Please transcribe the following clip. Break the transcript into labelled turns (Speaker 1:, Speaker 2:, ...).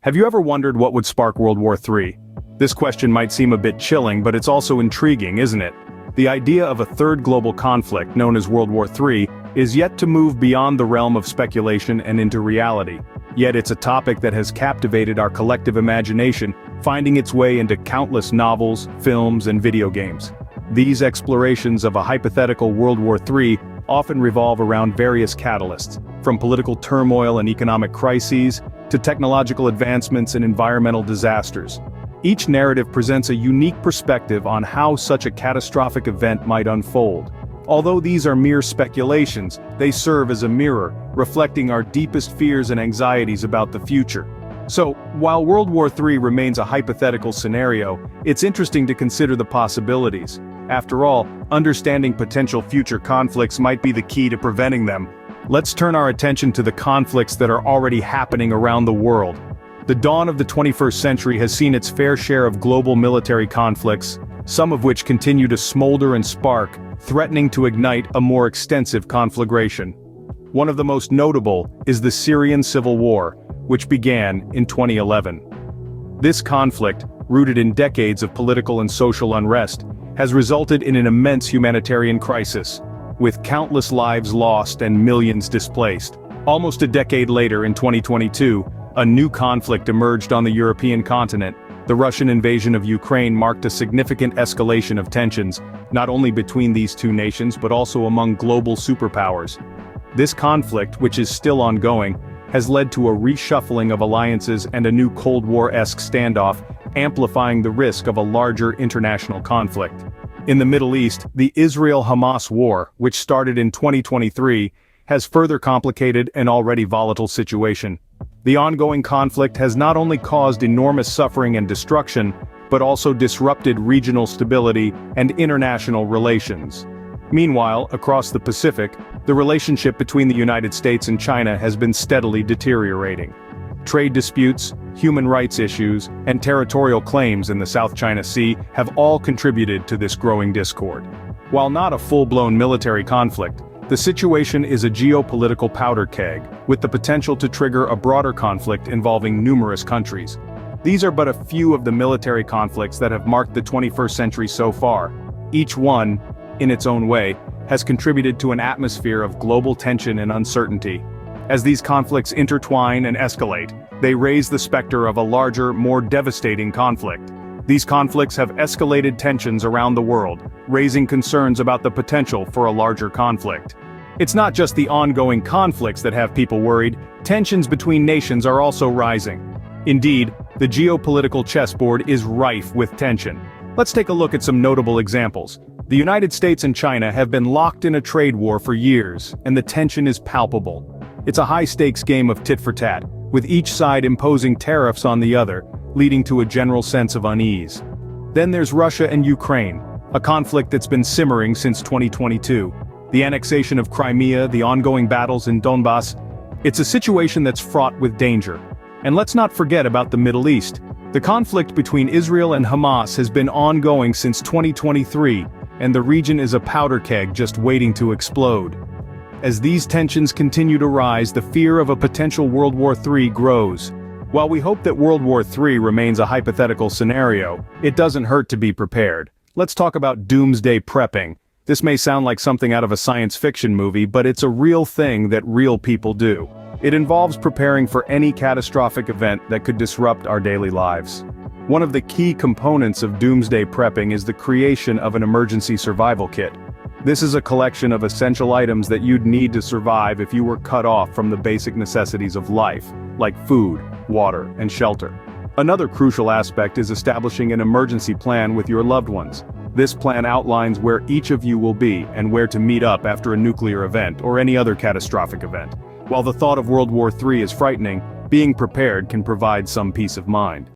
Speaker 1: Have you ever wondered what would spark World War III? This question might seem a bit chilling, but it's also intriguing, isn't it? The idea of a third global conflict, known as World War III, is yet to move beyond the realm of speculation and into reality. Yet it's a topic that has captivated our collective imagination, finding its way into countless novels, films, and video games. These explorations of a hypothetical World War III often revolve around various catalysts, from political turmoil and economic crises, to technological advancements and environmental disasters. Each narrative presents a unique perspective on how such a catastrophic event might unfold. Although these are mere speculations, they serve as a mirror, reflecting our deepest fears and anxieties about the future. So, while World War III remains a hypothetical scenario, it's interesting to consider the possibilities. After all, understanding potential future conflicts might be the key to preventing them. Let's turn our attention to the conflicts that are already happening around the world. The dawn of the 21st century has seen its fair share of global military conflicts, some of which continue to smolder and spark, threatening to ignite a more extensive conflagration. One of the most notable is the Syrian Civil War, which began in 2011. This conflict, rooted in decades of political and social unrest, has resulted in an immense humanitarian crisis, with countless lives lost and millions displaced. Almost a decade later, in 2022, a new conflict emerged on the European continent. The Russian invasion of Ukraine marked a significant escalation of tensions, not only between these two nations but also among global superpowers. This conflict, which is still ongoing, has led to a reshuffling of alliances and a new Cold War-esque standoff, amplifying the risk of a larger international conflict. In the Middle East, the Israel-Hamas war, which started in 2023, has further complicated an already volatile situation. The ongoing conflict has not only caused enormous suffering and destruction, but also disrupted regional stability and international relations. Meanwhile, across the Pacific, the relationship between the United States and China has been steadily deteriorating. Trade disputes, human rights issues, and territorial claims in the South China Sea have all contributed to this growing discord. While not a full-blown military conflict, the situation is a geopolitical powder keg, with the potential to trigger a broader conflict involving numerous countries. These are but a few of the military conflicts that have marked the 21st century so far. Each one, in its own way, has contributed to an atmosphere of global tension and uncertainty. As these conflicts intertwine and escalate, they raise the specter of a larger, more devastating conflict. These conflicts have escalated tensions around the world, raising concerns about the potential for a larger conflict. It's not just the ongoing conflicts that have people worried, tensions between nations are also rising. Indeed, the geopolitical chessboard is rife with tension. Let's take a look at some notable examples. The United States and China have been locked in a trade war for years, and the tension is palpable. It's a high-stakes game of tit-for-tat, with each side imposing tariffs on the other, leading to a general sense of unease. Then there's Russia and Ukraine, a conflict that's been simmering since 2022. The annexation of Crimea, the ongoing battles in Donbass. It's a situation that's fraught with danger. And let's not forget about the Middle East. The conflict between Israel and Hamas has been ongoing since 2023, and the region is a powder keg just waiting to explode. As these tensions continue to rise, the fear of a potential World War III grows. While we hope that World War III remains a hypothetical scenario, it doesn't hurt to be prepared. Let's talk about doomsday prepping. This may sound like something out of a science fiction movie, but it's a real thing that real people do. It involves preparing for any catastrophic event that could disrupt our daily lives. One of the key components of doomsday prepping is the creation of an emergency survival kit. This is a collection of essential items that you'd need to survive if you were cut off from the basic necessities of life, like food, water, and shelter. Another crucial aspect is establishing an emergency plan with your loved ones. This plan outlines where each of you will be and where to meet up after a nuclear event or any other catastrophic event. While the thought of World War III is frightening, being prepared can provide some peace of mind.